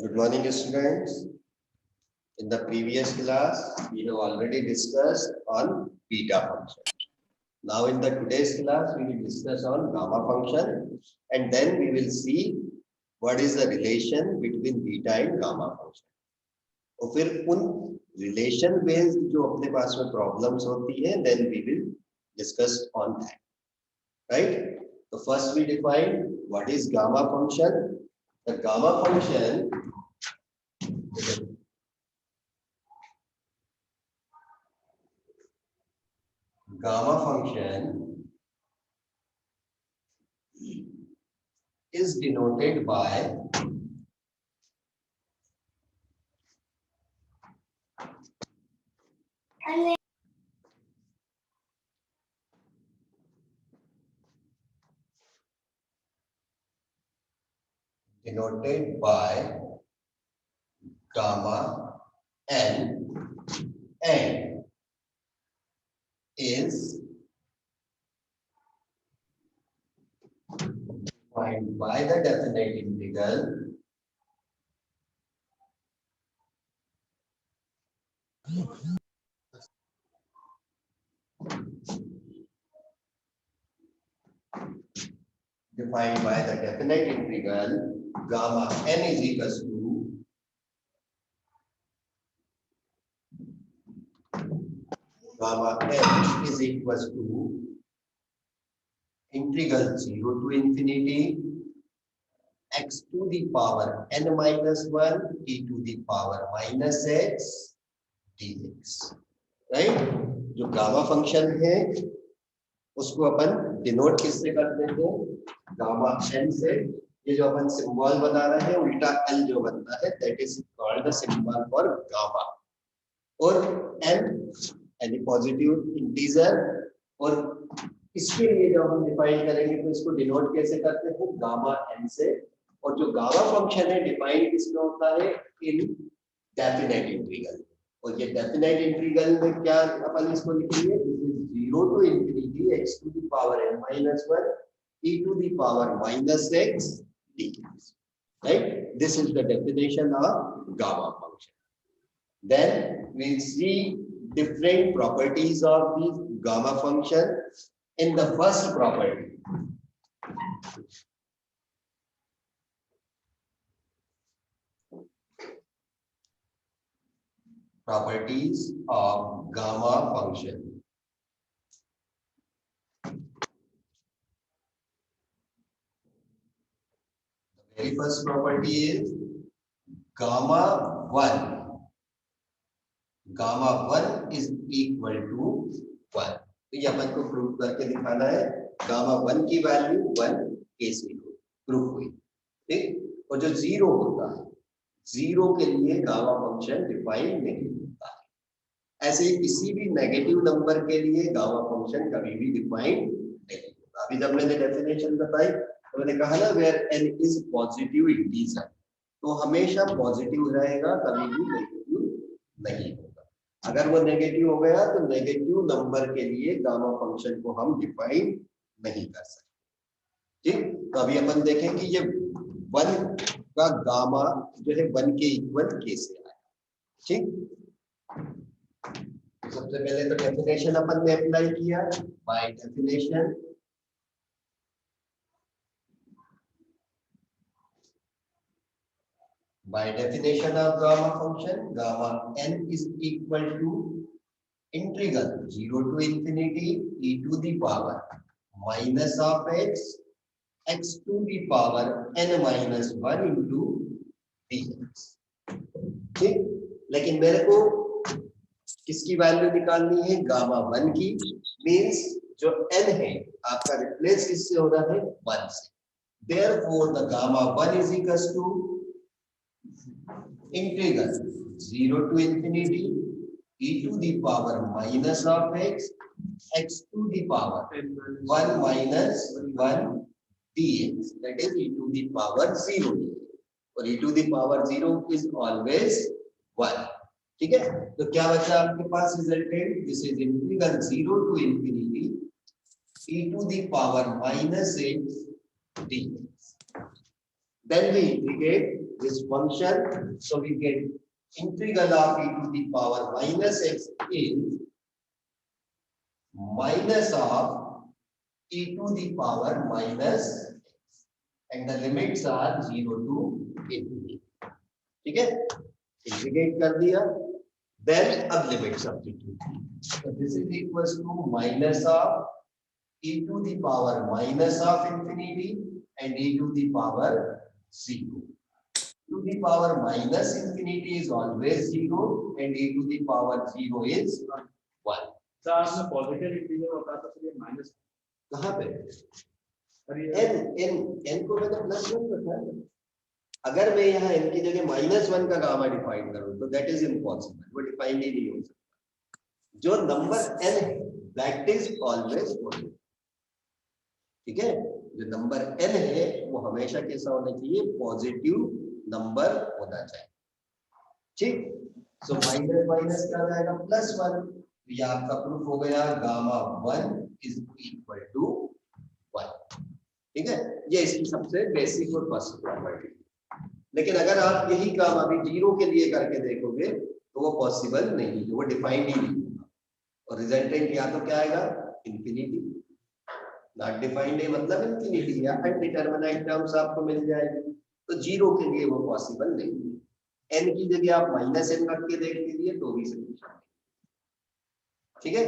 Good morning, students. In the previous class, we have already discussed on beta function. Now, in the today's class, we will discuss on gamma function, and then we will see what is the relation between beta and gamma function. और फिर उन relation based जो अपने पास में problems होती है, then we will discuss on that. Right? So first we define what is gamma function. The gamma function is denoted by gamma n and is defined by the definite integral gamma n is equals to integral 0 to infinity x to the power n minus 1 e to the power minus x dx. Right? जो gamma function है उसको अपन denote किससे करते हैं? Gamma n से. ये जो अपन symbol बना रहे हैं उल्टा l जो बनता है that is called the symbol for gamma. और n यानी पॉजिटिव इंटीजर. और इसके लिए जब हम डिफाइन करेंगे तो इसको डिनोट कैसे करते हैं? गामा n से. और जो गामा फंक्शन है डिफाइन किसमें होता है? In definite integral. और ये डेफिनेट इंटीग्रल में क्या अपन इसको लिखेंगे? This is 0 to infinity x to the power n minus 1 e to the power minus x dx. Right? This is the definition of gamma function. Then we'll see different properties of the gamma function. In the first property, properties of gamma function. The very first property is gamma 1. Gamma 1 is equal to 1. तो ये अपन को prove करके दिखाना है. Gamma 1 की value 1 case में proof हुई. ठीक. और जो 0 होता है, 0 के लिए गामा फंक्शन डिफाइन नहीं होता है. ऐसे ही किसी भी नेगेटिव नंबर के लिए गामा फंक्शन कभी भी डिफाइन नहीं होता. अभी जब मैंने डेफिनेशन बताई तो मैंने कहा ना where n is positive integer, तो हमेशा पॉजिटिव रहेगा, कभी भी नेगेटिव नहीं होगा. अगर वो नेगेटिव हो गया तो नेगेटिव नंबर के लिए गामा फंक्शन को हम डिफाइन नहीं कर सकते. ठीक. तो अभी अपन देखें कि ये 1 का गामा जो है 1 के इक्वल कैसे आया. ठीक. सबसे पहले तो डेफिनेशन अपन ने अप्लाई किया. By definition of gamma function, gamma n is equal to integral 0 to infinity e to the power minus of x to the power n minus 1 into dx. ठीक. लेकिन मेरे को किसकी वैल्यू निकालनी है? गामा 1 की. मींस जो n है आपका रिप्लेस किससे हो रहा है? 1 से. Therefore the gamma 1 is equals to integral 0 to infinity e to the power minus of x to the power 1 minus 1 dx, that is e to the power 0. और e to the power 0 is always 1. ठीक है. तो क्या बचा आपके पास resultant? This is integral 0 to infinity e to the power minus x dx. Then we integrate this function, so we get integral of e to the power minus x is minus of e to the power minus x, and the limits are 0 to infinity. ठीक है, integrate कर दिया, then अब limit substitute, so this is equals to minus of e to the power minus of infinity and e to the power 0. To the power minus infinity is always 0 and e to the power 0 is 1. Sir आपने positive integer होता था तो ये minus कहाँ पे अरे n को मैंने प्लस 1 रखा है। अगर मैं यहाँ n की जगह -1 का गामा डिफाइन करूँ तो दैट इज इम्पॉसिबल, वो डिफाइन ही नहीं हो सकता। जो नंबर n है दैट इज ऑलवेज पॉजिटिव, ठीक है, जो नंबर n है वो हमेशा कैसा होना चाहिए, पॉजिटिव नंबर होना चाहिए, ठीक। सो माइनस माइनस क्या हो जाएगा, +1, ये आपका प्रूफ हो गया, गामा 1 इज इक्वल टू 1, ठीक है, ये इसकी सबसे बेसिक और फर्स्ट प्रॉपर्टी। लेकिन अगर आप यही काम अभी 0 के लिए करके देखोगे तो वो पॉसिबल नहीं है, वो डिफाइंड ही नहीं होगा, और रिजल्टेंट या तो क्या आएगा, इंफिनिटी, नॉट डिफाइंड है मतलब इंफिनिटी या अनडिटरमिनेट टर्म्स आपको मिल जाएगी, तो 0 के लिए वो पॉसिबल नहीं है। n की जगह आप -n रख के देख लीजिए तो भी सही, ठीक है।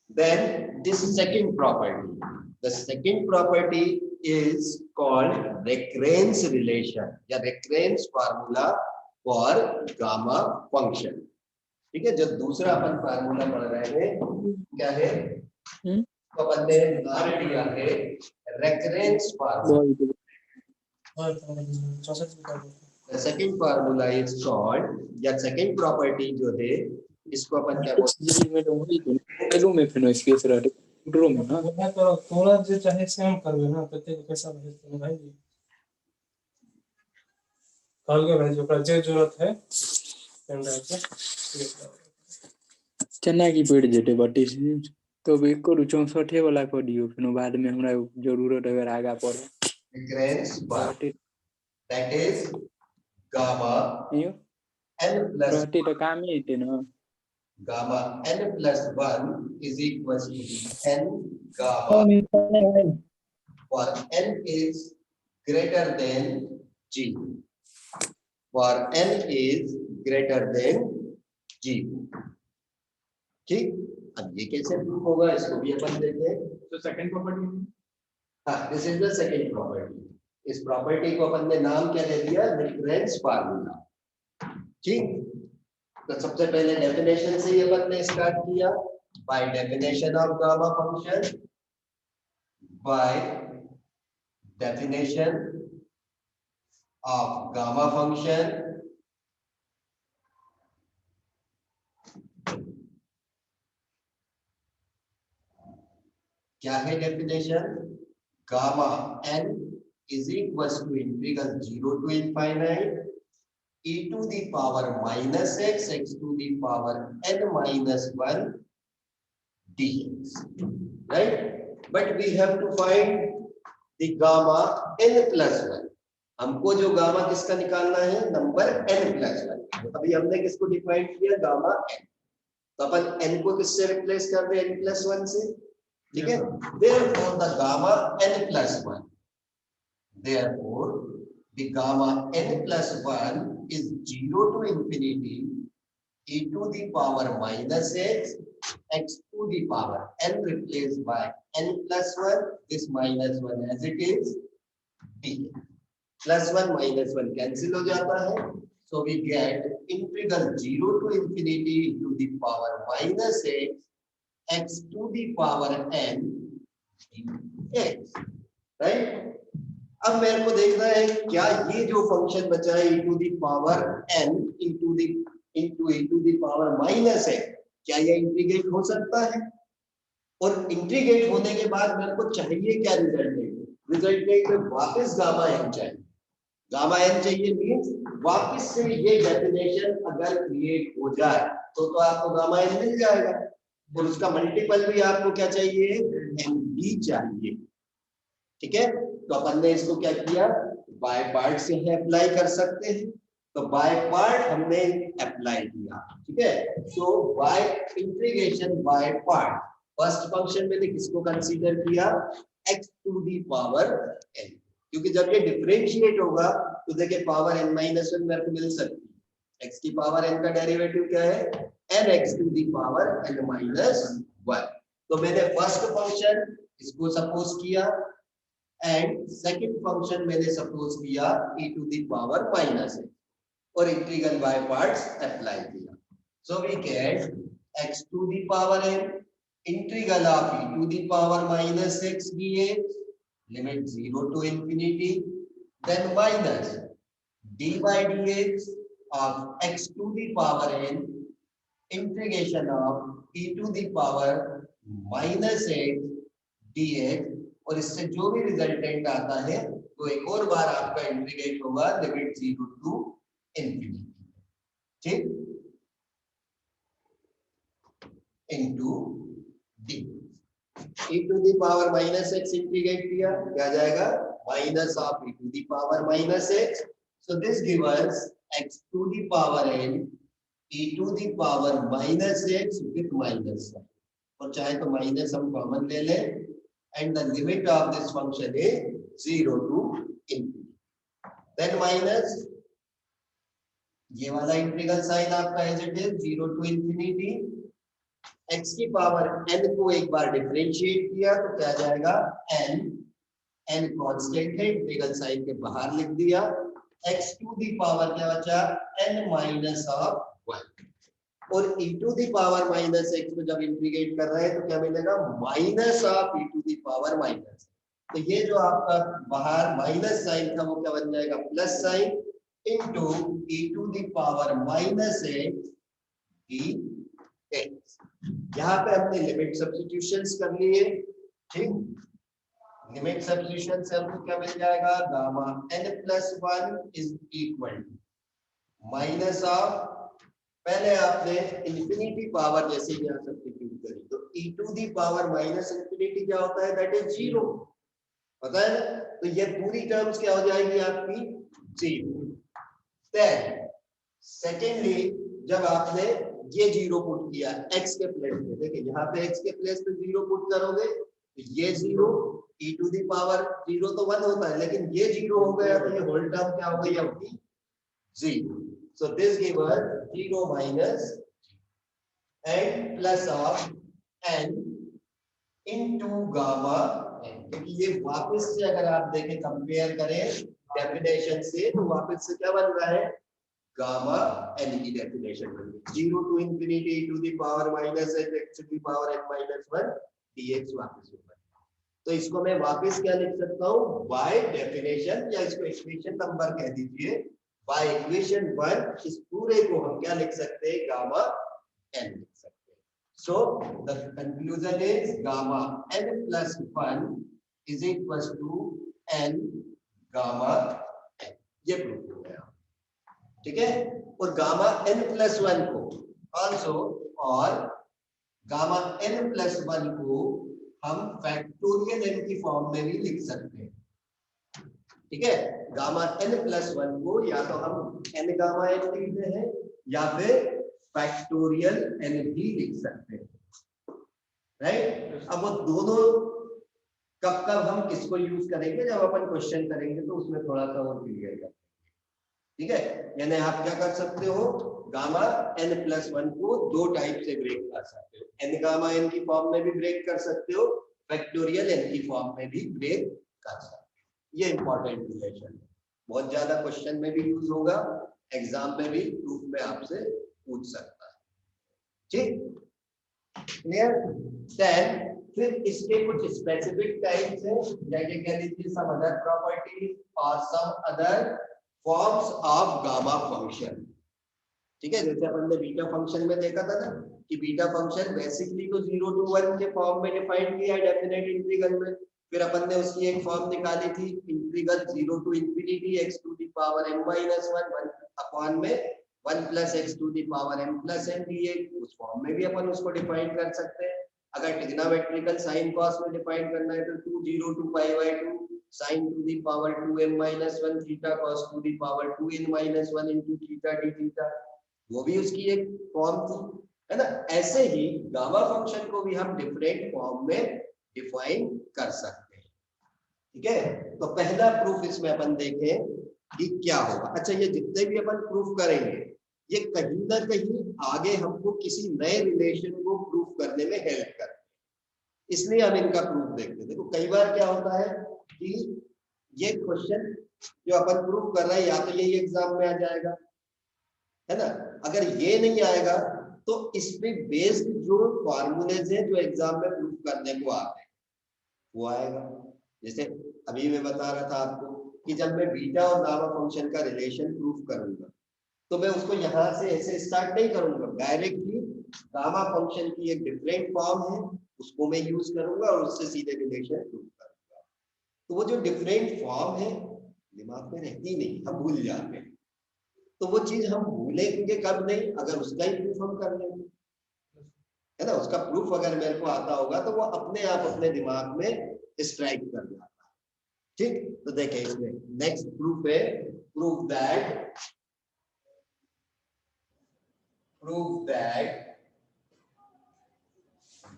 Then this second property, the second property is called recurrence relation या recurrence formula for gamma function, ठीक है। जो दूसरा अपन फार्मूला पढ़ रहे हैं क्या है, तो अपन ने नाम दिया है recurrence formula। The second formula is called या second property जो है इसको अपन क्या बोलते हैं, ड्रो में ना मैं तो थोड़ा जो चाहे सेम करवे ना पते को कैसा भेजते हैं भाई जी, कॉल के भाई जो का जो जरूरत है पेंडा के चना की पेड़ जेटे बाटी तो भी को 64 वाला को दियो, फिर बाद में हमरा जरूरत अगर आगा पड़े recurrence part, that is gamma yo n plus रहती तो काम ही थे ना, gamma n plus 1 is equals to n gamma for n is greater than g, for n is greater than g, ठीक। अब ये कैसे प्रूफ होगा इसको भी अपन देखें। तो सेकंड प्रॉपर्टी, हाँ, this is the second property. इस प्रॉपर्टी को अपन ने नाम क्या दे दिया, रिकरेंस फार्मूला, ठीक। तो सबसे पहले डेफिनेशन से ये अपन ने स्टार्ट किया, by definition of gamma function, by definition of gamma function क्या है definition, gamma n is equals to integral 0 to infinite e to the power minus x x to the power n minus 1 dx, right? But we have to find the gamma n plus 1। हमको जो gamma किसका निकालना है, number n plus 1। अभी हमने किसको define किया, gamma n, तो अपन n को किससे रिप्लेस कर रहे हैं, n plus 1 से, ठीक है। Therefore the gamma n plus 1, therefore the gamma n plus 1 is 0 to infinity e to the power minus x x to the power n replaced by n plus 1, this minus 1 as it is dx, plus 1 minus 1 cancel हो जाता है, so we get integral 0 to infinity e to the power minus x x to the power n dx, right? अब मेरे को देखना है क्या ये जो फंक्शन बचा है e to the power n into e to the power minus x, क्या ये इंटीग्रेट हो सकता है, और इंटीग्रेट होने के बाद मेरे को चाहिए क्या, रिजल्टेंट में वापस गामा n चाहिए, गामा n चाहिए मींस वापस से ये डेफिनेशन अगर क्रिएट हो जाए तो आपको गामा n मिल जाएगा, और उसका मल्टीपल भी आपको क्या चाहिए, n भी चाहिए, ठीक है। तो अपन ने इसको क्या किया, बाय पार्ट से अप्लाई कर सकते हैं, तो बाय पार्ट हमने अप्लाई किया, ठीक है। So by integration by part, first function मैंने किसको कंसीडर किया, x to the power n, क्योंकि जब ये डिफरेंशिएट होगा तो देखिए पावर n माइनस 1 मेरे को मिल सकती है। x की पावर n का डेरिवेटिव क्या है, n x to the power n minus 1। तो मैंने फर्स्ट फंक्शन इसको सपोज किया एंड सेकंड फंक्शन मैंने सपोज किया e to the power minus x, और इंटीग्रल बाय पार्ट्स अप्लाई किया। So we get x to the power n integral of e to the power minus x dx, limit 0 to infinity, then minus d by dx of x to the power n integration of e to the power minus x dx, और इससे जो भी resultant आता है वो एक और बार आपका इंटीग्रेट होगा लिमिट 0 टू infinity, ठीक, into d e to the power minus x integrate किया क्या जाएगा, minus of e to the power minus x, so this gives us x to the power n e to the power minus x with minus sign, और चाहे तो minus हम common ले लें, and the limit of this function is 0 to infinity, then minus ये वाला integral sign आपका as it is 0 to infinity, x की पावर n को एक बार डिफरेंशिएट किया तो क्या जाएगा, n कांस्टेंट है, इंटीग्रल साइन के बाहर लिख दिया, x टू दी पावर क्या बचा, n माइनस ऑफ 1, और e to the power minus x को जब इंटीग्रेट कर रहे हैं तो क्या मिलेगा, minus of e to the power minus, तो ये जो आपका बाहर माइनस साइन था वो क्या बन जाएगा, plus sign into e to the power minus x dx। यहाँ पे हमने लिमिट सब्स्टिट्यूशंस कर लिए, ठीक, लिमिट सब्स्टिट्यूशन से हमको क्या मिल जाएगा, gamma n plus 1 is equal to minus of, पहले आपने इंफिनिटी पावर जैसे यहाँ सब्स्टिट्यूट करी तो e to the power minus infinity क्या होता है, दैट इज 0, पता है ना, तो ये पूरी टर्म्स क्या हो जाएगी आपकी 0। Then, secondly, जब आपने ये 0 पुट किया x के प्लेस पे, देखिए यहाँ पे x के प्लेस पे 0 पुट करोगे तो ये 0 e टू दी पावर 0 तो 1 होता है, लेकिन ये 0 हो गया तो ये होल टर्म क्या हो गई आपकी 0। So this give us 0 minus n plus of n into gamma n, क्योंकि ये वापस से अगर आप देखें कंपेयर करें डेफिनेशन से तो वापस से क्या बन रहा है, गामा n की डेफिनेशन बन गई, 0 to infinity e to the power minus x to the power n minus 1 dx वापस होगा। तो इसको मैं वापस क्या लिख सकता हूँ, बाय डेफिनेशन, या इसको इक्वेशन नंबर कह दीजिए, बाय इक्वेशन 1 इस पूरे को हम क्या लिख सकते हैं, गामा n लिख सकते हैं। So the conclusion is gamma n plus 1 is equal to n gamma n, ये प्रूफ हो गया, ठीक है। और गामा n प्लस 1 को ऑल्सो, और गामा n प्लस 1 को हम फैक्टोरियल n की फॉर्म में भी लिख सकते हैं, ठीक है। गामा n प्लस 1 को या तो हम n गामा n लिखते हैं या फिर फैक्टोरियल n भी लिख सकते हैं, राइट। अब वो दोनों कब कब हम किसको यूज करेंगे, जब अपन क्वेश्चन करेंगे तो उसमें थोड़ा सा और क्लियर कर, ठीक है। यानी आप क्या कर सकते हो, गामा n प्लस 1 को दो टाइप से ब्रेक कर सकते हो, n गामा n की फॉर्म में भी ब्रेक कर सकते हो, फैक्टोरियल n की फॉर्म में भी ब्रेक कर सकते हो। ये इंपॉर्टेंट रिलेशन है, बहुत ज्यादा क्वेश्चन में भी यूज होगा, एग्जाम में भी प्रूफ में आपसे पूछ सकता है, ठीक, क्लियर। देन फिर इसके कुछ स्पेसिफिक टाइप्स हैं, जैसे कह लीजिए सम अदर प्रॉपर्टीज और some other forms of gamma function, ठीक है। जैसे अपन ने बीटा फंक्शन में देखा था ना कि बीटा फंक्शन बेसिकली तो 0 टू 1 के फॉर्म में डिफाइन किया है डेफिनेट इंटीग्रल में, फिर अपन ने उसकी एक फॉर्म निकाली थी integral 0 to infinity x to the power m minus 1 upon में 1 plus x to the power m plus n dx, उस फॉर्म में भी अपन उसको डिफाइन कर सकते हैं। अगर ट्रिग्नोमेट्रिकल साइन कॉस में डिफाइन करना है तो 2 0 to pi by 2 sin to the power 2m minus 1 theta cos to the power 2n minus 1 into theta d theta, वो भी उसकी एक फॉर्म थी, है ना। ऐसे ही गामा फंक्शन को भी हम डिफरेंट फॉर्म में डिफाइन कर सकते हैं, ठीक है। तो पहला प्रूफ इसमें अपन देखें कि क्या होगा। अच्छा, ये जितने भी अपन प्रूफ करेंगे ये कहीं ना कहीं आगे हमको किसी नए रिलेशन को प्रूफ करने में हेल्प करते हैं, इसलिए हम इनका प्रूफ देखते हैं। देखो कई बार क्या होता है कि ये क्वेश्चन जो अपन प्रूफ कर रहे हैं या तो यही एग्जाम में आ जाएगा, है ना। अगर ये नहीं आएगा तो इस पे बेस्ड जो फॉर्मूलेज है जो एग्जाम में प्रूफ करने को आते हैं वो आएगा। जैसे अभी मैं बता रहा था आपको कि जब मैं बीटा और गामा फंक्शन का रिलेशन प्रूफ करूंगा तो मैं उसको यहाँ से ऐसे स्टार्ट नहीं करूंगा, डायरेक्टली गामा फंक्शन की एक डिफरेंट फॉर्म है उसको मैं यूज करूंगा और उससे सीधे रिलेशन प्रूफ करूंगा। तो वो जो डिफरेंट फॉर्म है दिमाग में रहती नहीं, हम भूल जाते हैं। तो वो चीज हम भूलेंगे कब नहीं, अगर उसका ही प्रूफ हम कर लेंगे, है ना। उसका प्रूफ अगर मेरे को आता होगा तो वो अपने आप अपने दिमाग में स्ट्राइक कर जाता है, ठीक। तो देखें इसमें नेक्स्ट प्रूफ है, proof that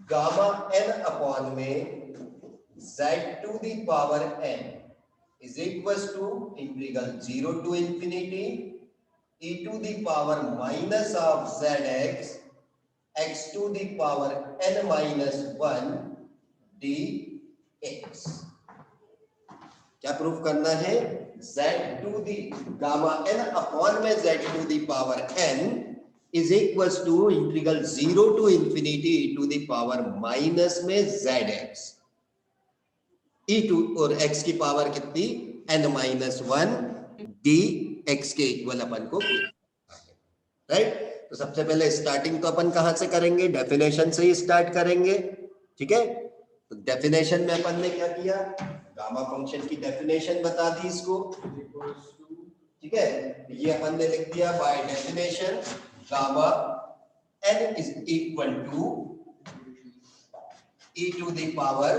gamma n upon में z to the power n is equals to integral 0 to infinity e to the power minus of zx x to the power n minus 1 dx। क्या proof करना है, z to the gamma n upon में z to the power n is equals to integral 0 to infinity e to the power minus में zx e to और x की power कितनी n minus 1 dx के equal अपन को, right. तो सबसे पहले स्टार्टिंग तो अपन कहां से करेंगे, डेफिनेशन से ही स्टार्ट करेंगे, ठीक है। तो डेफिनेशन में अपन ने क्या किया, गामा फंक्शन की डेफिनेशन बता दी इसको, ठीक है। ये अपन ने लिख दिया by definition gamma n is equal to e to the power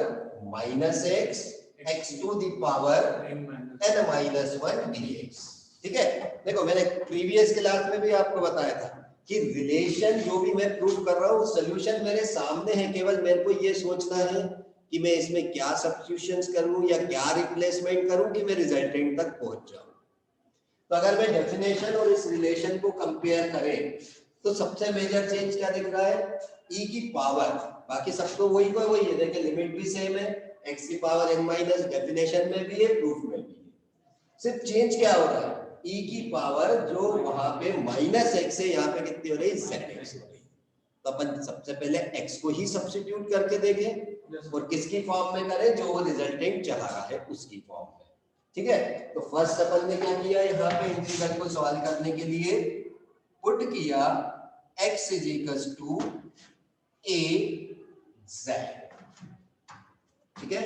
minus x to the power n minus 1 dx, ठीक है। देखो मैंने प्रीवियस क्लास में भी आपको बताया था कि रिलेशन जो भी मैं प्रूव कर रहा हूँ सॉल्यूशन मेरे सामने है, केवल मेरे को ये सोचना है कि मैं इसमें क्या सब्स्टिट्यूशंस करूं या क्या रिप्लेसमेंट करूं कि मैं रिजल्टेंट तक पहुंच जाऊं। तो अगर मैं डेफिनेशन और इस रिलेशन को कंपेयर करें तो सबसे मेजर चेंज क्या दिख रहा है, e की पावर, बाकी सब तो वही का वही है। देखिए लिमिट भी सेम है, x की पावर n माइनस डेफिनेशन में भी है, प्रूफ में भी है। सिर्फ चेंज क्या हो रहा है, e की पावर जो वहां पे माइनस x है यहाँ पे कितनी हो रही है, zx हो रही है। तो अपन सबसे पहले x को ही सब्स्टिट्यूट करके देखें और किसकी फॉर्म में करें, जो वो रिजल्टेंट चाह रहा है उसकी फॉर्म में, ठीक है। तो फर्स्ट अपन ने क्या किया, यहाँ पे इंटीग्रल को सॉल्व करने के लिए पुट किया x is equals to a z, ठीक है।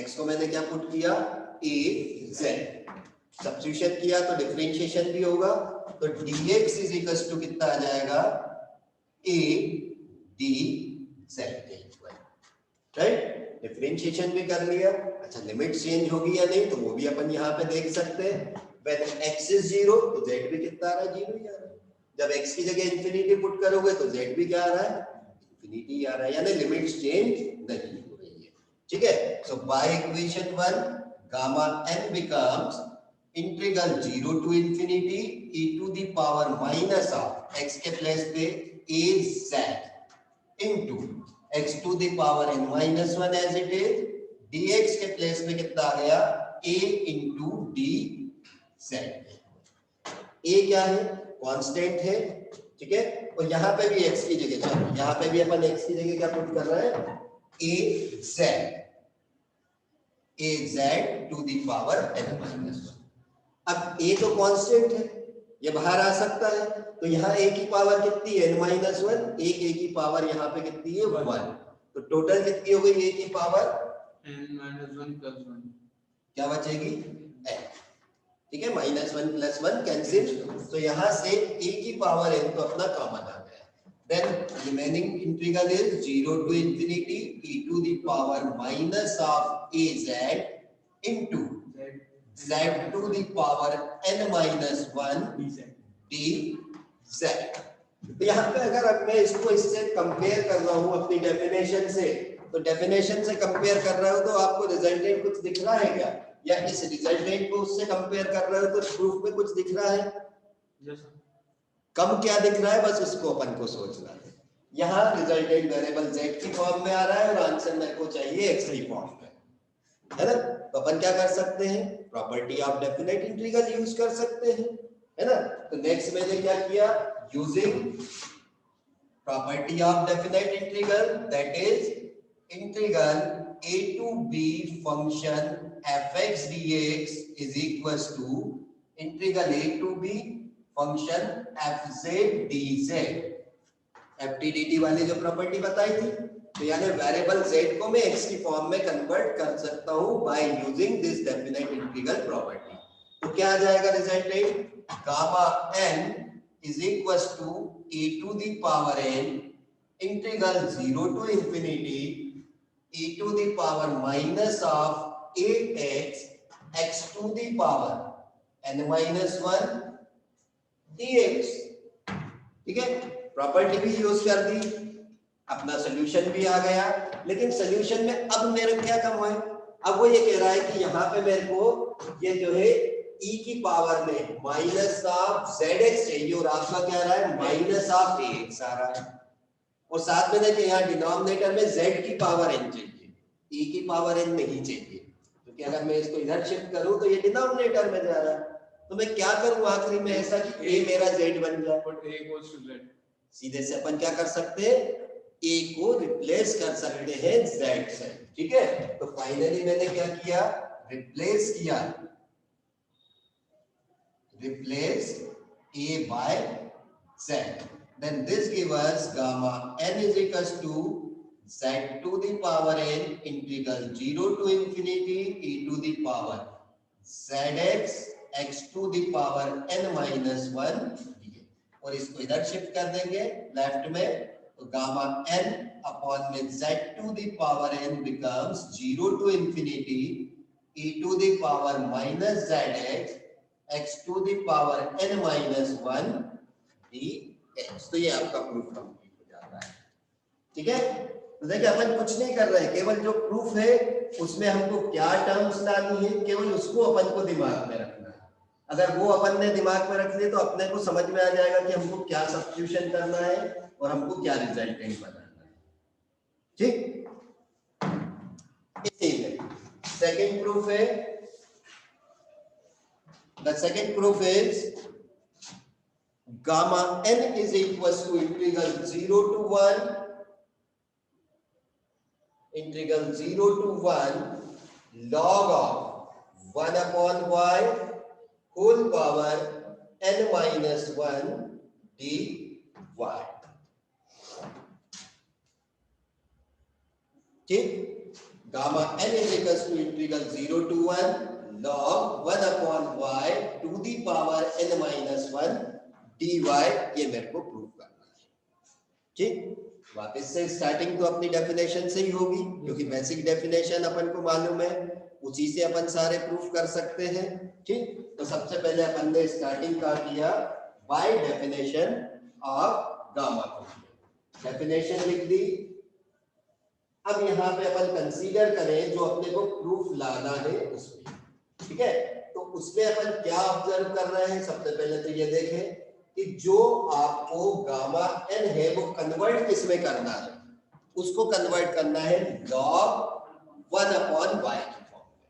x को मैंने क्या पुट किया, a z, सब्स्टिट्यूशन किया तो डिफरेंशिएशन भी होगा, तो dx इज इक्वल्स टू कितना आ जाएगा, a dz के इक्वल, राइट। डिफरेंशिएशन भी कर लिया। अच्छा लिमिट चेंज होगी या नहीं तो वो भी अपन यहाँ पे देख सकते हैं। When x is 0 तो z भी कितना आ रहा है, 0 ही आ रहा है। जब x की जगह इंफिनिटी पुट करोगे तो z भी क्या आ रहा है, इंफिनिटी आ रहा है, यानी लिमिट चेंज नहीं हो रही है, ठीक है। So by equation 1 gamma n becomes integral 0 to infinity e to the power minus of x के प्लेस पे a z into x to the power n minus 1 as it is, dx के place पे कितना आ गया, a into dz। a क्या है, constant है, ठीक है। और यहाँ पे भी x की जगह, चलो यहाँ पे भी अपन x की जगह क्या पुट कर रहे हैं, a z to the power n minus 1। अब a तो कांस्टेंट है, ये बाहर आ सकता है, तो यहाँ a की पावर कितनी है, n माइनस 1, एक a की पावर यहाँ पे कितनी है, 1, तो टोटल कितनी हो गई a की पावर n minus 1 plus 1, क्या बचेगी, n, ठीक है। माइनस 1 प्लस 1 कैंसिल, तो यहाँ से a की पावर n तो अपना कॉमन आ गया। Then remaining integral is 0 to infinity e to the power minus of az into z to the power n minus 1 dz। तो यहाँ पे अगर अब मैं इसको इससे कंपेयर कर रहा हूँ अपनी डेफिनेशन से, तो डेफिनेशन से कंपेयर कर रहा हूँ तो आपको रिजल्टेंट कुछ दिख रहा है क्या, या इस रिजल्टेंट को उससे कंपेयर कर रहे हो तो प्रूफ में कुछ दिख रहा है? कम क्या दिख रहा है, बस उसको अपन को सोचना है। यहाँ रिजल्टेंट वेरिएबल z की फॉर्म में आ रहा है और आंसर मेरे को चाहिए x की फॉर्म में, है ना। तो अपन क्या कर सकते हैं, property of definite integral use कर सकते हैं, है ना। तो नेक्स्ट मैंने क्या किया, using property of definite integral, that is integral a to b function fx dx is equals to integral a to b function fz dz। ft dt वाली जो प्रॉपर्टी बताई थी, तो यानी वेरिएबल z को मैं x की फॉर्म में कन्वर्ट कर सकता हूं by using this definite integral property. तो क्या आ जाएगा resultant, gamma n is equals to a to the power n integral 0 to infinity e to the power minus of 8x x to the power n minus 1 dx। ठीक है, property भी use कर दी, अपना solution भी आ गया। लेकिन solution में अब मेरे क्या कम है, अब वो ये कह रहा है कि यहाँ पे मेरे को ये जो है e की पावर में माइनस ऑफ zx चाहिए और आपका क्या आ रहा है माइनस ऑफ ax आ रहा है, और साथ में देखिए यहाँ डिनोमिनेटर में z की पावर n चाहिए, e की पावर n नहीं चाहिए, क्योंकि अगर मैं इसको इधर शिफ्ट करूं तो ये डिनोमिनेटर में जा रहा है। तो मैं क्या करूं आखिरी में ऐसा कि a मेरा z बन जाए, But a equals to z. सीधे से अपन क्या कर सकते हैं, a को रिप्लेस कर सकते हैं z से। ठीक है, तो फाइनली मैंने क्या किया, रिप्लेस किया, replace a by z, then this gives us gamma n is equals to z to the power n integral 0 to infinity e to the power zx x to the power n minus 1 dx। और इसको इधर shift कर देंगे left में, तो gamma n upon में z to the power n becomes 0 to infinity e to the power minus zx x to the power n minus 1 dx। तो ये आपका प्रूफ कंप्लीट हो जाता है। ठीक है, तो देखिए अपन कुछ नहीं कर रहे हैं, केवल जो प्रूफ है उसमें हमको क्या टर्म्स लानी है, केवल उसको अपन को दिमाग में रखना है। अगर वो अपन ने दिमाग में रख लिए तो अपने को समझ में आ जाएगा कि हमको क्या सब्स्टिट्यूशन करना है और हमको क्या रिजल्टेंट बनाना है। ठीक, इसीलिए सेकंड प्रूफ है, the second proof is gamma n is equals to integral 0 to 1 integral 0 to 1 log of 1 upon y whole power n minus 1 dy। ठीक, gamma n is equals to integral 0 to 1 log 1 upon y to the power n minus 1 dy, ये मेरे को prove करना है। ठीक, वापस से starting तो अपनी डेफिनेशन से ही होगी, क्योंकि बेसिक डेफिनेशन अपन को मालूम है, उसी से अपन सारे प्रूफ कर सकते हैं। ठीक, तो सबसे पहले अपन ने स्टार्टिंग का किया by definition of gamma function, definition लिख दी। अब यहाँ पे अपन कंसीडर करें जो अपने को प्रूफ लाना है उसमें। ठीक है, तो उसमें अपन क्या ऑब्जर्व कर रहे हैं, सबसे पहले तो ये देखें कि जो आपको गामा n है वो कन्वर्ट किसमें करना है, उसको कन्वर्ट करना है log 1 upon y की फॉर्म में।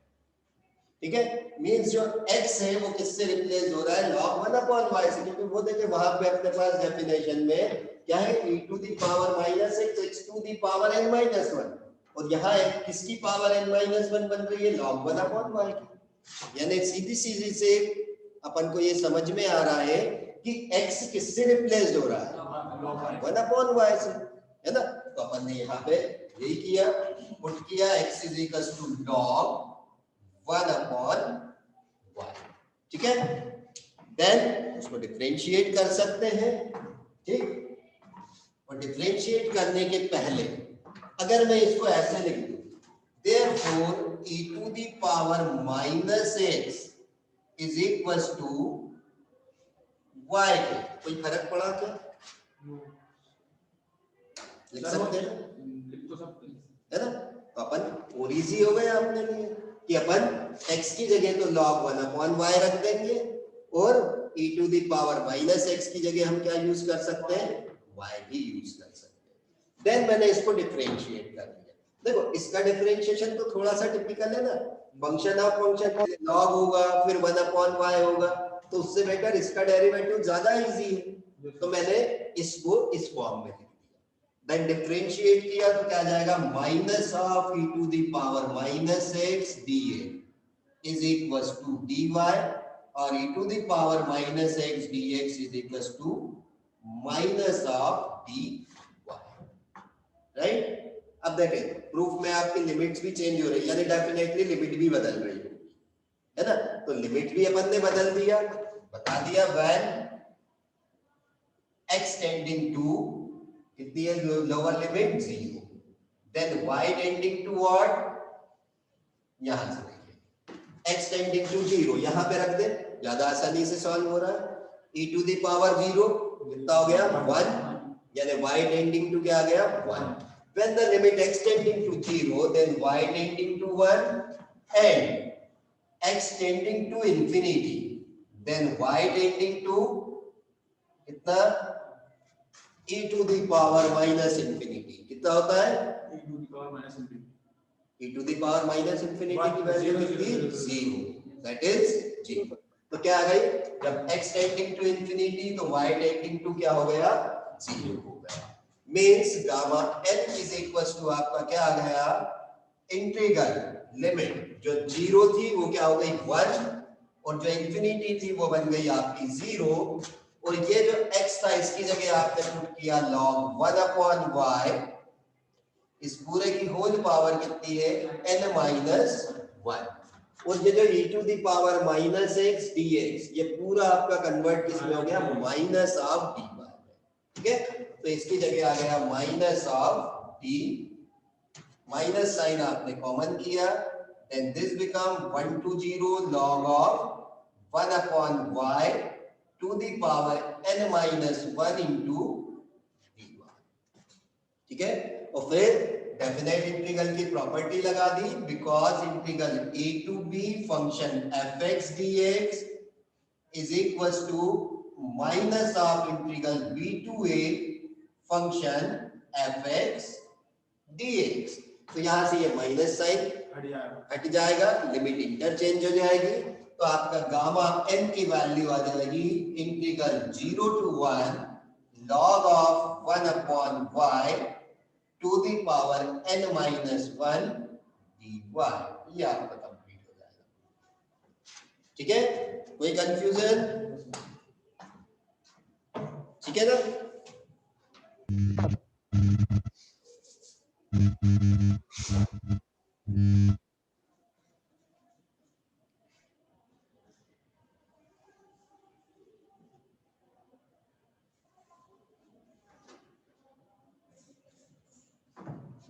ठीक है, मींस जो x है वो किससे रिप्लेस हो रहा है, log 1 upon y से, क्योंकि वो देखिए वहां पे अपने पास डेफिनेशन में क्या है, e to the power minus x to the power n minus 1, और यहाँ किसकी पावर n minus 1 बन रही है, log 1 upon y की। यानी सीधी सीधी से अपन को ये समझ में आ रहा है कि x किससे रिप्लेस हो रहा है, 1 upon y से, है ना। तो अपन ने यहाँ पे यही किया, पुट किया x is equals to log 1 upon y। ठीक है, देन उसको डिफरेंशिएट कर सकते हैं। ठीक, और डिफरेंशिएट करने के पहले अगर मैं इसको ऐसे लिख दूं, therefore e to the power minus x is equals to y के कोई फर्क पड़ा क्या? लिख सकते हैं, लिख तो सकते हैं, है ना? तो अपन और इजी हो गया अपने लिए कि अपन x की जगह तो log 1 अपॉन y रख देंगे और e to the power minus x की जगह हम क्या यूज कर सकते हैं? y भी यूज कर सकते हैं। देन मैंने इसको डिफरेंशिएट कर दिया। देखो इसका डिफरेंशिएशन तो थोड़ा सा टिपिकल है ना, फंक्शन ऑफ फंक्शन log होगा फिर 1 अपॉन y होगा, तो उससे बेटर इसका डेरिवेटिव ज्यादा इजी है, तो मैंने इसको इस फॉर्म में लिख दिया। देन डिफरेंशिएट किया तो क्या जाएगा? Minus of e to the power minus x dx is equals to dy और e to the power minus x dx is equals to minus of dy, right? अब देखें प्रूफ में आपकी लिमिट्स भी चेंज हो रही है, यानी डेफिनेटली लिमिट भी बदल रही है ना? तो लिमिट भी अपन ने बदल दिया, बता दिया व्हेन x टेंडिंग टू कितनी है lower limit 0, then y tending to what? यहां से देखिए x टेंडिंग टू 0 यहां पे रख दे, ज्यादा आसानी से सॉल्व हो रहा है। e टू द पावर 0 कितना हो गया? 1, यानी y टेंडिंग टू क्या आ गया? 1। When the limit x tending to 0, then y tending to 1 and x tending to infinity, then y tending to कितना? e to the power minus infinity कितना होता है? e to the power minus infinity, e to the power minus infinity की value कितनी? 0, that is 0। तो क्या आ गई? जब x tending to infinity तो y tending to क्या हो गया? 0 हो गया। Means gamma n is equals to आपका क्या आ गया? इंटीग्रल लिमिट जो 0 थी वो क्या हो गई? 1 और जो इंफिनिटी थी वो बन गई आपकी 0 और ये जो x था इसकी जगह आपने पुट किया log 1 अपॉन y, इस पूरे की होल पावर कितनी है? n माइनस 1 और ये जो e to the power minus x dx ये पूरा आपका कन्वर्ट किसमें हो गया? माइनस ऑफ dy, ठीक है? तो इसकी जगह आ गया minus of d, minus sign आपने कॉमन किया, then this become 1 to 0 log of 1 upon y to the power n minus 1 into dy, ठीक है? और फिर डेफिनेट इंटीग्रल की प्रॉपर्टी लगा दी, because integral a to b function fx dx is equals to minus of integral b to a function fx dx। तो यहां से ये माइनस साइन हट जाएगा, लिमिट इंटरचेंज हो जाएगी, तो आपका गामा n की वैल्यू आ जाएगी integral 0 to 1 log of 1 upon y to the power n minus 1 dy। ये आपका कंप्लीट हो जाएगा, ठीक है? कोई कंफ्यूजन? ठीक है ना?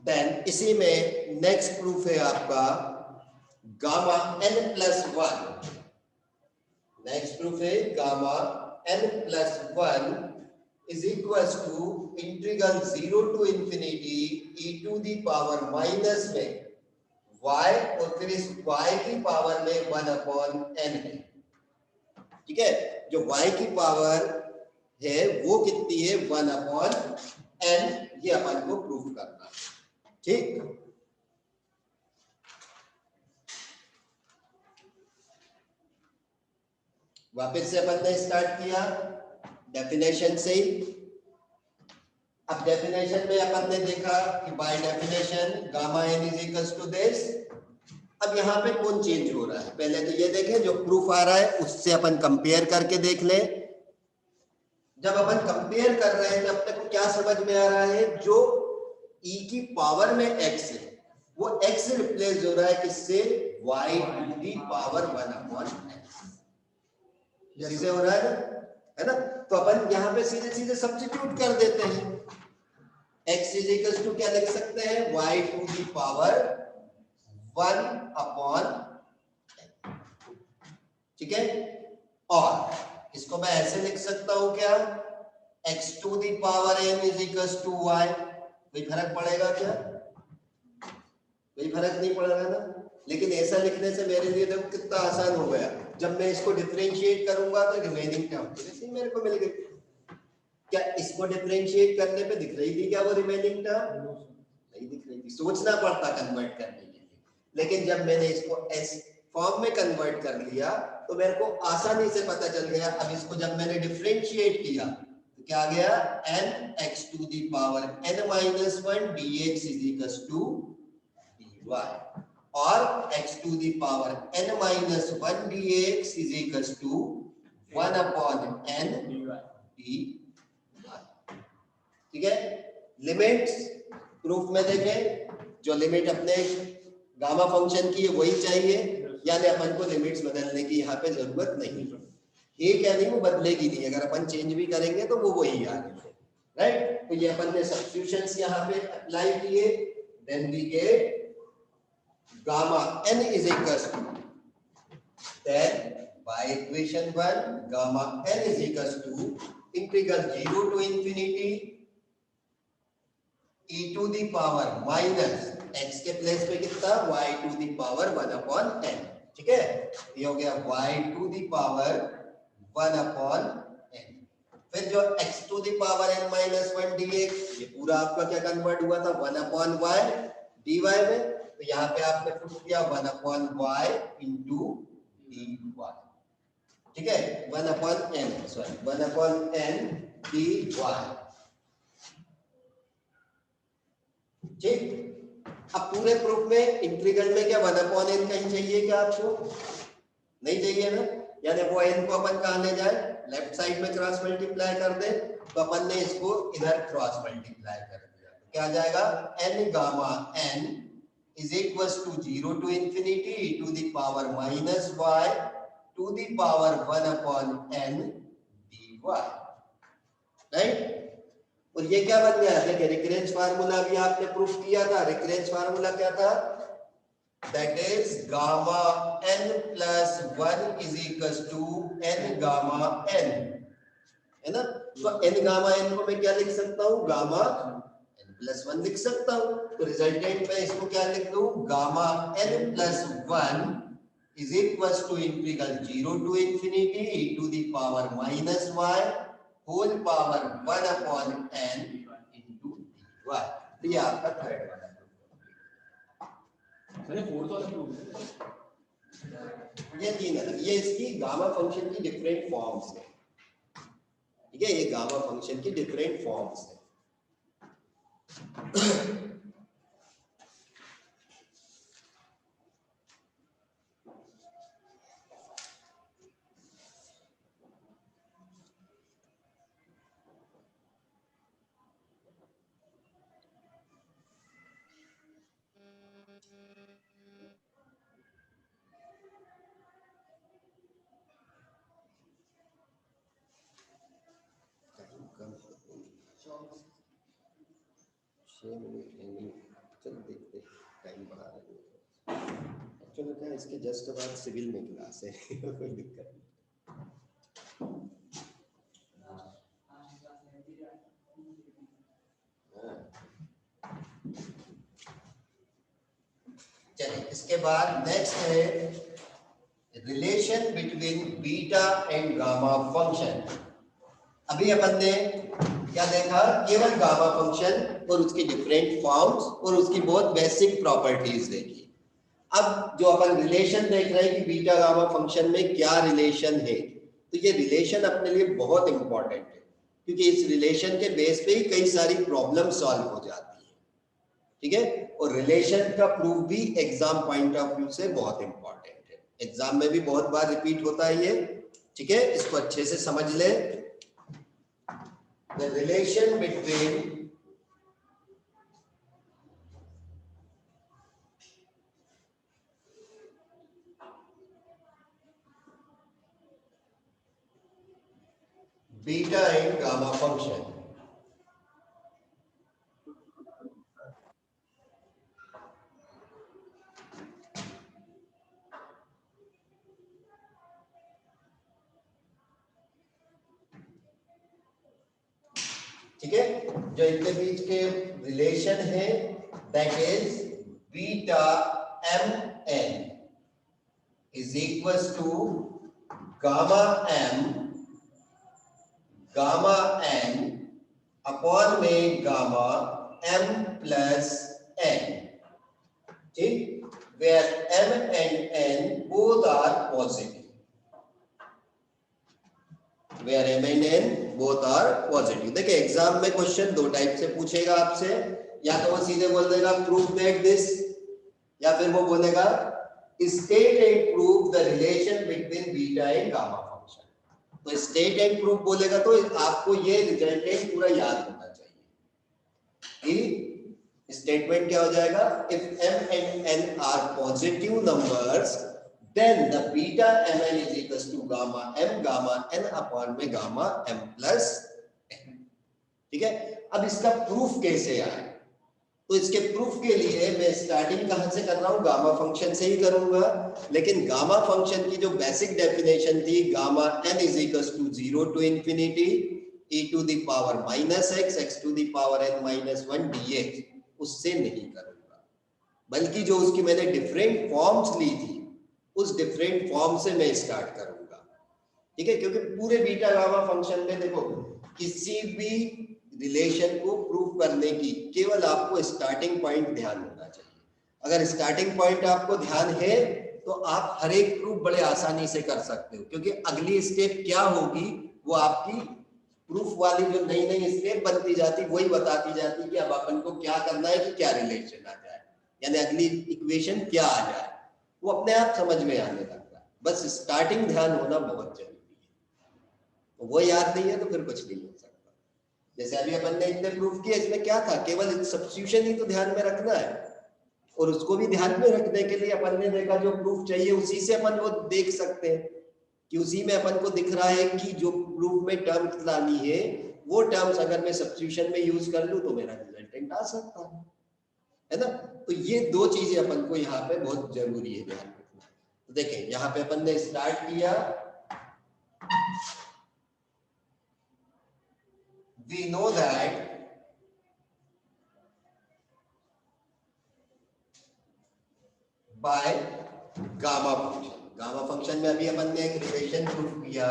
देन इसी में नेक्स्ट प्रूफ है आपका gamma n plus 1। Next proof है gamma n plus 1 is equals to integral 0 to infinity e to the power minus में y और फिर इस y की पावर में 1 upon n है, ठीक है? जो y की पावर है वो कितनी है? 1 upon n, ये अपन को प्रूफ करना है, ठीक? वापस से अपन ने स्टार्ट किया डेफिनेशन से ही। अब डेफिनेशन में अपन ने देखा कि by definition gamma n is equals to this. अब यहाँ पे कौन चेंज हो रहा है? पहले तो ये देखें जो प्रूफ आ रहा है उससे अपन कंपेयर करके देख लें। जब अपन कंपेयर कर रहे हैं तो अपने को क्या समझ में आ रहा है? जो e की पावर में x है वो x से रिप्लेस हो रहा है किससे? y to the power 1 upon x, जैसे हो रहा है ना? तो अपन यहाँ पे सीधे सीधे सब्स्टिट्यूट कर देते हैं। x इज इक्वल टू क्या लिख सकते हैं? y to the power 1/n, ठीक है। और इसको मैं ऐसे लिख सकता हूं क्या, x to the power n is equal to y। कोई फर्क पड़ेगा क्या, कोई फर्क नहीं पड़ेगा ना। लेकिन ऐसा लिखने से मेरे लिए देखो कितना आसान हो गया, जब मैं इसको डिफरेंशिएट करूंगा तो रिमेनिंग टर्म जैसे मेरे को मिल गई। क्या इसको डिफरेंशिएट करने पे दिख रही थी क्या वो रिमेनिंग टर्म, नहीं दिख रही थी, सोचना पड़ता कन्वर्ट करने के लिए। लेकिन जब मैंने इसको एस फॉर्म में कन्वर्ट कर लिया तो मेरे को आसानी से पता चल गया। अब इसको जब मैंने डिफरेंशिएट किया तो क्या आ गया, n x to the power n minus 1 dx is equal to dy, और x to the power n minus 1 dx is equal to 1/n dy, ठीक है। लिमिट्स प्रूफ में देखें, जो लिमिट अपने गामा फंक्शन की है वही चाहिए, यानी अपन को लिमिट्स बदलने की यहाँ पे जरूरत नहीं है। ये क्या नहीं, वो बदलेगी नहीं, अगर अपन चेंज भी करेंगे तो वो वही आ रही है, राइट। तो ये अपन ने सब्स्टिट्यूशंस यहाँ पे अप्लाई किए, then we get gamma n is equal to, then by equation 1 gamma n is equal to integral 0 to infinity e to the power minus x के प्लेस पे कितना, y to the power 1/n, ठीक है। ये हो गया y to the power 1/n। फिर जो x to the power n minus 1 dx, ये पूरा आपका क्या कन्वर्ट हुआ था 1/y dy में, तो यहाँ पे आपने पुट किया 1/y इंटू dy, ठीक है, 1/n, सॉरी 1/n dy, ठीक। अब पूरे प्रूफ में इंटीग्रल में क्या 1/n कहीं चाहिए क्या आपको, नहीं चाहिए ना, यानी वो n को अपन कहाँ ले जाए, लेफ्ट साइड में क्रॉस मल्टीप्लाई कर दे, तो अपन ने इसको इधर क्रॉस मल्टीप्लाई कर दिया, क्या आ जाएगा, n gamma n is equal to 0 to infinity e to the power minus y to the power 1/n dy, right. और ये क्या बन गया, देखिए रिकरेंस फार्मूला भी आपने प्रूफ किया था। रिकरेंस फार्मूला क्या था, that is gamma n plus 1 is equal to n gamma n, है ना। तो n गामा n को मैं क्या लिख सकता हूँ, गामा n प्लस 1 लिख सकता हूँ। तो रिजल्टेंट में इसको क्या लिख दूं, gamma n plus 1 is equal to integral 0 to infinity e to the power minus y whole power 1/n into dy। तो ये आपका थर्ड वाला अरे फोर्थ वाला प्रूफ ये तीन है, ये इसकी गामा फंक्शन की डिफरेंट फॉर्म्स है, ठीक है, ये गामा फंक्शन की डिफरेंट फॉर्म्स है। चलो देखते टाइम बढ़ा रहे हैं। एक्चुअली क्या इसके जस्ट बाद सिविल में क्लास है कोई दिक्कत नहीं। चलिए इसके बाद नेक्स्ट है relation between beta and gamma function. अभी अपन ने क्या देखा, केवल गामा फंक्शन और उसकी डिफरेंट फॉर्म्स और उसकी बहुत बेसिक प्रॉपर्टीज देखी। अब जो अपन रिलेशन देख रहे हैं कि बीटा गामा फंक्शन में क्या रिलेशन है, तो ये रिलेशन अपने लिए बहुत इंपॉर्टेंट है, क्योंकि इस रिलेशन के बेस पे ही कई सारी प्रॉब्लम सॉल्व हो जाती है, ठीक है। और रिलेशन का प्रूफ भी एग्जाम पॉइंट ऑफ व्यू से बहुत इंपॉर्टेंट है, एग्जाम में भी बहुत बार रिपीट होता है ये, ठीक है। इसको अच्छे से समझ ले। The relation between beta and gamma function. ठीक है, जो इनके बीच के रिलेशन है that is beta m n is equal to gamma n upon में गामा एम प्लस एन, ठीक, where m and n both are positive, where m and n both are positive। देखिए exam में question दो type से पूछेगा आपसे, या तो वो सीधे बोल देगा प्रूव दैट दिस, या फिर वो बोलेगा state and prove the relation between beta and gamma function. तो स्टेट एंड प्रूव बोलेगा तो आपको ये रिजल्टेंट पूरा याद होना चाहिए कि स्टेटमेंट क्या हो जाएगा, if m and n are positive numbers then the beta mn is equals to gamma n upon में gamma m plus n। ठीक है, अब इसका प्रूफ कैसे आए, तो इसके प्रूफ के लिए मैं स्टार्टिंग कहां से कर रहा हूं, गामा फंक्शन से ही करूंगा, लेकिन गामा फंक्शन की जो बेसिक डेफिनेशन थी gamma n is equals to 0 to infinity e to the power minus x to the power n minus 1 dx, उससे नहीं करूंगा, बल्कि जो उसकी मैंने डिफरेंट फॉर्म्स ली थी उस डिफरेंट फॉर्म से मैं स्टार्ट करूंगा। ठीक है, क्योंकि पूरे बीटा गामा फंक्शन में देखो किसी भी रिलेशन को प्रूव करने की केवल आपको स्टार्टिंग पॉइंट ध्यान होना चाहिए। अगर स्टार्टिंग पॉइंट आपको ध्यान है तो आप हर एक प्रूफ बड़े आसानी से कर सकते हो, क्योंकि अगली स्टेप क्या होगी वो आपकी प्रूफ वाली जो नई नई स्टेप बनती जाती वही बताती जाती कि अब अपन को क्या करना है कि क्या रिलेशन आ जाए, यानी अगली इक्वेशन क्या आ जाए, वो अपने आप समझ में आने लगता है। बस स्टार्टिंग ध्यान होना बहुत जरूरी है, तो वो याद नहीं है तो फिर कुछ नहीं हो सकता। जैसे अभी अपन ने इतने प्रूफ किए, इसमें क्या था, केवल सब्स्टिट्यूशन ही तो ध्यान में रखना है, और उसको भी ध्यान में रखने के लिए अपन ने देखा जो प्रूफ चाहिए उसी से अपन वो देख सकते हैं कि उसी में अपन को दिख रहा है कि जो प्रूफ में टर्म्स लानी है वो टर्म्स अगर मैं सब्स्टिट्यूशन में यूज कर लूं तो मेरा रिजल्टेंट आ सकता है ना। तो ये दो चीजें अपन को यहाँ पे बहुत जरूरी है ध्यान रखना। तो देखें यहाँ पे अपन ने स्टार्ट किया, we know that by gamma function, gamma function में अभी अपन ने एक रिलेशन प्रूफ किया,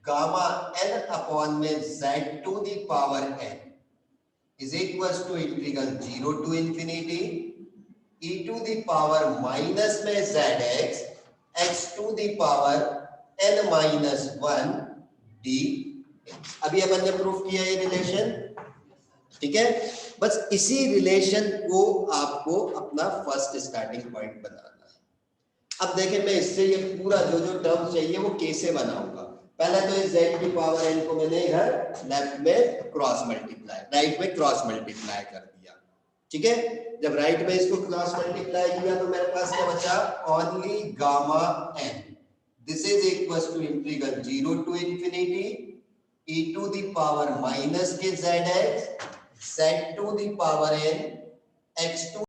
गामा n अपॉन में z to the power n is equals to integral 0 to infinity e to the power minus में zx x to the power n minus 1 d। अभी अपन ने प्रूफ किया ये रिलेशन, ठीक है। बस इसी रिलेशन को आपको अपना फर्स्ट स्टार्टिंग पॉइंट बनाना है। अब देखें मैं इससे ये पूरा जो जो टर्म चाहिए वो कैसे बनाऊंगा। पहले तो इस z की पावर n को मैंने इधर लेफ्ट में क्रॉस मल्टीप्लाई, राइट में क्रॉस मल्टीप्लाई कर दिया, ठीक है। जब राइट में इसको क्रॉस मल्टीप्लाई किया तो मेरे पास क्या बचा, only gamma n, this is equals to integral 0 to infinity e to the power minus के zx z to the power n x to